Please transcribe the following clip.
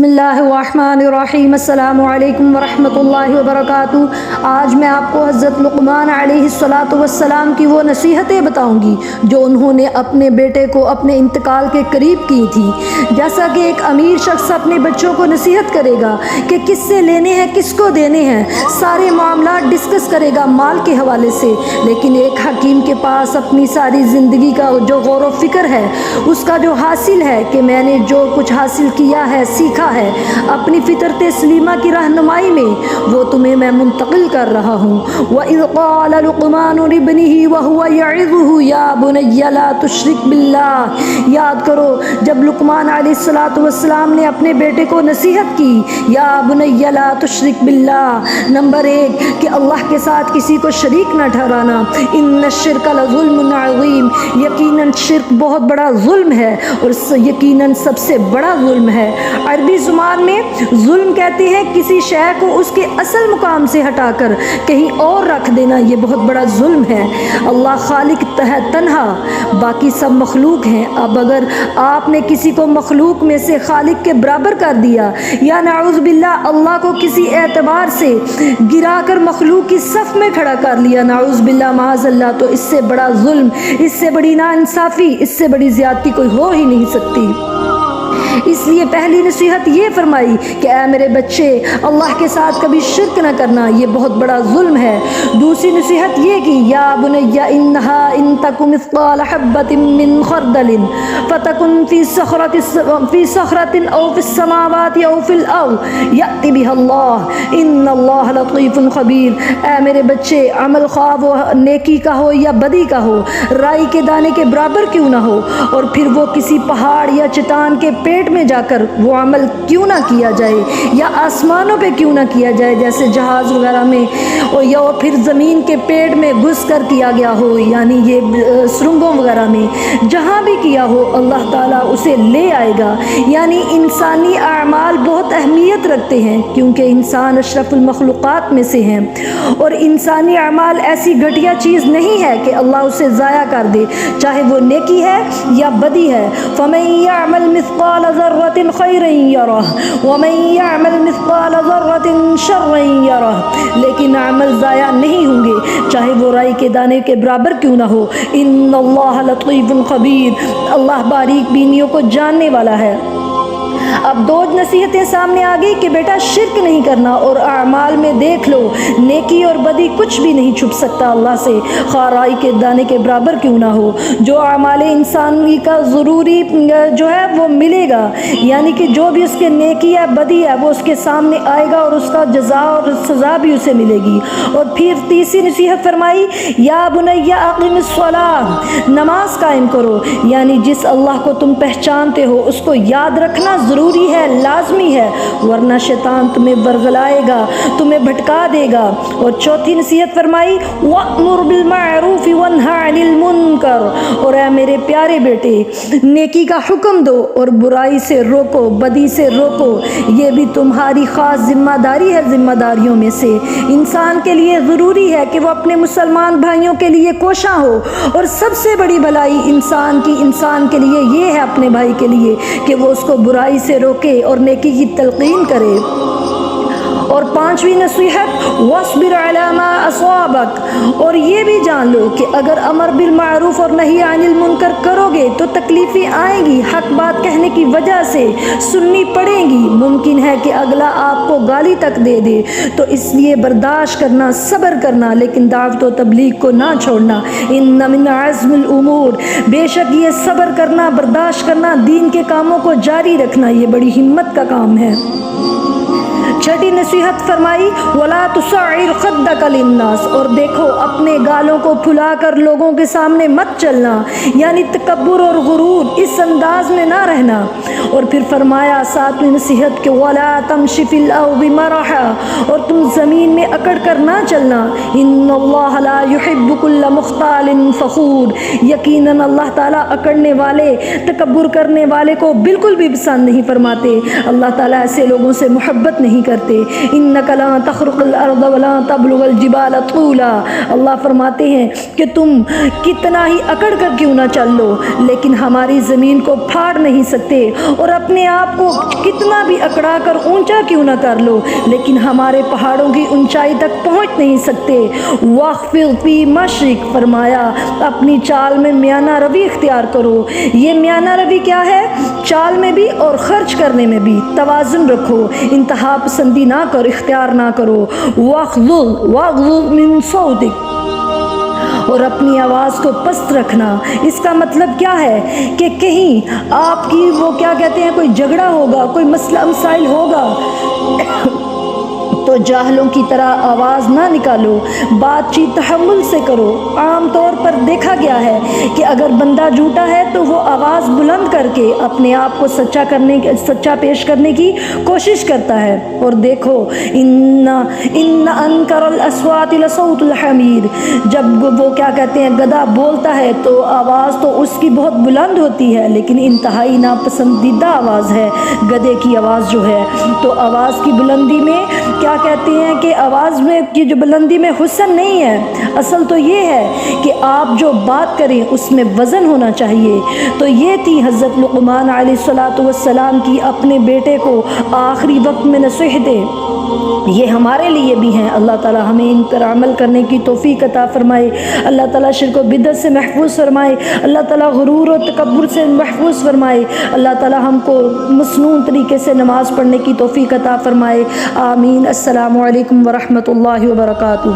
بسم اللہ الرحمن الرحیم۔ السلام علیکم ورحمۃ اللہ وبرکاتہ۔ آج میں آپ کو حضرت لقمان علیہ السلام کی وہ نصیحتیں بتاؤں گی جو انہوں نے اپنے بیٹے کو اپنے انتقال کے قریب کی تھی۔ جیسا کہ ایک امیر شخص اپنے بچوں کو نصیحت کرے گا کہ کس سے لینے ہیں، کس کو دینے ہیں، سارے معاملات ڈسکس کرے گا مال کے حوالے سے، لیکن ایک حکیم کے پاس اپنی ساری زندگی کا جو غور و فکر ہے، اس کا جو حاصل ہے کہ میں نے جو کچھ حاصل کیا ہے، سیکھا ہے، اپنی فطرت سلیمہ کی رہنمائی میں، وہ تمہیں میں منتقل کر رہا ہوں۔ وَإِذْ قَالَ لُقْمَانُ لِابْنِهِ وَهُوَ يَعِظُهُ يَا بُنَيَّ لَا تُشْرِكْ بِاللَّهِ۔ یاد کرو جب لقمان علیہ السلام نے اپنے بیٹے کو نصیحت کی، یا بنی لا تشرک باللہ، نمبر 1 کہ اللہ کے ساتھ کسی کو شریک نہ ٹھہرانا، ان الشرک لظلم عظیم، یقیناً شرک بہت بڑا ظلم ہے اور یقیناً سب سے بڑا ظلم ہے۔ عربی زبان میں ظلم کہتے ہیں کسی شے کو اس کے اصل مقام سے ہٹا کر کہیں اور رکھ دینا، یہ بہت بڑا ظلم ہے۔ اللہ خالق ہے تنہا، باقی سب مخلوق ہیں۔ اب اگر آپ نے کسی کو مخلوق میں سے خالق کے برابر کر دیا یا نعوذ باللہ اللہ کو کسی اعتبار سے گرا کر مخلوق کی صف میں کھڑا کر لیا، نعوذ باللہ معاذ اللہ، تو اس سے بڑا ظلم، اس سے بڑی ناانصافی، اس سے بڑی زیادتی کوئی ہو ہی نہیں سکتی۔ اس لیے پہلی نصیحت یہ فرمائی کہ اے میرے بچے، اللہ کے ساتھ کبھی شرک نہ کرنا، یہ بہت بڑا ظلم ہے۔ دوسری نصیحت یہ کی، یا بنی انہا ان تک مثقال حبۃ من خردل فتکن فی صخرۃ او فی السماوات او فی الارض یأتی بها اللہ ان اللہ لطیف خبیر۔ اے میرے بچے، عمل خواہ وہ نیکی کا ہو یا بدی کا ہو، رائی کے دانے کے برابر کیوں نہ ہو، اور پھر وہ کسی پہاڑ یا چٹان کے پیٹ میں جا کر وہ عمل کیوں نہ کیا جائے، یا آسمانوں پہ کیوں نہ کیا جائے جیسے جہاز وغیرہ میں، یا پھر زمین کے پیٹ میں گھس کر کیا گیا ہو، یعنی یہ سرنگوں وغیرہ میں، جہاں بھی کیا ہو اللہ تعالیٰ اسے لے آئے گا۔ یعنی انسانی اعمال بہت اہمیت رکھتے ہیں کیونکہ انسان اشرف المخلوقات میں سے ہیں، اور انسانی اعمال ایسی گھٹیا چیز نہیں ہے کہ اللہ اسے ضائع کر دے، چاہے وہ نیکی ہے یا بدی ہے۔ فَمَن يَعْمَلْ مِثْقَالَ ذَرَّةٍ خَيْرًا يَرَهُ وَمَن يَعْمَلْ مِثْقَالَ ذَرَّةٍ شَرًّا يَرَهُ، لیکن عمل ضائع نہیں ہوں گے چاہے وہ رائی کے دانے کے برابر کیوں نہ ہو۔ ان اللہ لطیف خبیر، اللہ باریک بینیوں کو جاننے والا ہے۔ اب دو نصیحتیں سامنے آ گئی کہ بیٹا شرک نہیں کرنا، اور اعمال میں دیکھ لو نیکی اور بدی کچھ بھی نہیں چھپ سکتا اللہ سے، خواہ رائی کے دانے کے برابر کیوں نہ ہو۔ جو اعمال انسانی کا ضروری جو ہے وہ ملے گا، یعنی کہ جو بھی اس کے نیکی ہے بدی ہے وہ اس کے سامنے آئے گا، اور اس کا جزا اور سزا بھی اسے ملے گی۔ اور پھر تیسری نصیحت فرمائی، یا بنی اقم الصلاۃ، نماز قائم کرو، یعنی جس اللہ کو تم پہچانتے ہو اس کو یاد رکھنا ضروری ہے، لازمی ہے، ورنہ شیطان تمہیں ورغلائے گا، تمہیں بھٹکا دے گا۔ اور چوتھی نصیحت فرمائی، وَأْمُرْ بِالْمَعْرُوفِ وَانْهَ عَنِ الْمُنْكَرِ، اور اے میرے پیارے بیٹے، نیکی کا حکم دو اور برائی سے روکو، بدی سے روکو، یہ بھی تمہاری خاص ذمہ داری ہے ذمہ داریوں میں سے۔ انسان کے لیے ضروری ہے کہ وہ اپنے مسلمان بھائیوں کے لیے کوشاں ہو، اور سب سے بڑی بھلائی انسان کے لیے یہ ہے اپنے بھائی کے لیے کہ وہ اس کو برائی سے روکے اور نیکی کی تلقین کرے۔ اور پانچویں نصیحت، وَاصْبِرْ عَلَىٰ مَا أَصَابَكَ، اور یہ بھی جان لو کہ اگر امر بالمعروف اور نہی عن المنکر کرو گے تو تکلیفیں آئیں گی، حق بات کہنے کی وجہ سے سننی پڑیں گی، ممکن ہے کہ اگلا آپ کو گالی تک دے دے، تو اس لیے برداشت کرنا، صبر کرنا، لیکن دعوت و تبلیغ کو نہ چھوڑنا۔ ان من عزم الامور، بے شک یہ صبر کرنا، برداشت کرنا، دین کے کاموں کو جاری رکھنا، یہ بڑی ہمت کا کام ہے۔ چھٹی نصیحت فرمائی، وَلَا تُصَعِّرْ خَدَّكَ لِلنَّاسِ، اور دیکھو اپنے گالوں کو پھلا کر لوگوں کے سامنے مت چلنا، یعنی تکبر اور غرور اس انداز میں نہ رہنا۔ اور پھر فرمایا ساتویں نصیحت کہ وَلَا تَمْشِ فِي الْأَرْضِ مَرَحًا، اور تم زمین میں اکڑ کر نہ چلنا، إِنَّ اللَّهَ لَا يُحِبُّ كُلَّ مُخْتَالٍ فَخُورٍ، یقیناً اللہ تعالیٰ اکڑنے والے، تکبر کرنے والے کو بالکل بھی پسند نہیں فرماتے، اللہ تعالیٰ ایسے لوگوں سے محبت نہیں کرتے۔ کرتے. انک لا تخرق الارض ولا تبلغ الجبال طولا. اللہ فرماتے ہیں کہ تم کتنا ہی اکڑ کر کیوں نہ چل لو لیکن ہماری زمین کو پھاڑ نہیں سکتے, اور اپنے آپ کو کتنا بھی اکڑا کر اونچا کیوں نہ کر لو لیکن ہمارے پہاڑوں کی اونچائی تک پہنچ نہیں سکتے. واخفض فی مشرق, فرمایا اپنی چال میں میانہ روی اختیار کرو. یہ میانہ روی کیا ہے؟ چال میں بھی اور خرچ کرنے میں بھی توازن رکھو, انتہا پسندی نہ کرو, اختیار نہ کرو. واغضض من صوتک, اور اپنی آواز کو پست رکھنا. اس کا مطلب کیا ہے کہ کہیں آپ کی وہ کیا کہتے ہیں کوئی جھگڑا ہوگا, کوئی مسئلہ مسائل ہوگا تو جاہلوں کی طرح آواز نہ نکالو, بات چیت تحمل سے کرو. عام طور پر دیکھا گیا ہے کہ اگر بندہ جھوٹا ہے تو وہ آواز بلند کر کے اپنے آپ کو سچا پیش کرنے کی کوشش کرتا ہے. اور دیکھو ان انکر الاصوات لصوت الحمیر, جب وہ کیا کہتے ہیں گدھا بولتا ہے تو آواز تو اس کی بہت بلند ہوتی ہے لیکن انتہائی ناپسندیدہ آواز ہے گدھے کی آواز جو ہے. تو آواز کی بلندی میں کیا کہتے ہیں کہ آواز میں کی جو بلندی میں حسن نہیں ہے, اصل تو یہ ہے کہ آپ جو بات کریں اس میں وزن ہونا چاہیے. تو یہ تھی حضرت لقمان علیہ السلام کی اپنے بیٹے کو آخری وقت میں نصیحتیں. یہ ہمارے لیے بھی ہیں. اللہ تعالی ہمیں ان پر عمل کرنے کی توفیق عطا فرمائے. اللہ تعالی شرک و بدعت سے محفوظ فرمائے. اللہ تعالی غرور و تکبر سے محفوظ فرمائے. اللہ تعالی ہم کو مسنون طریقے سے نماز پڑھنے کی توفیق عطا فرمائے. آمین. السلام علیکم ورحمۃ اللہ وبرکاتہ.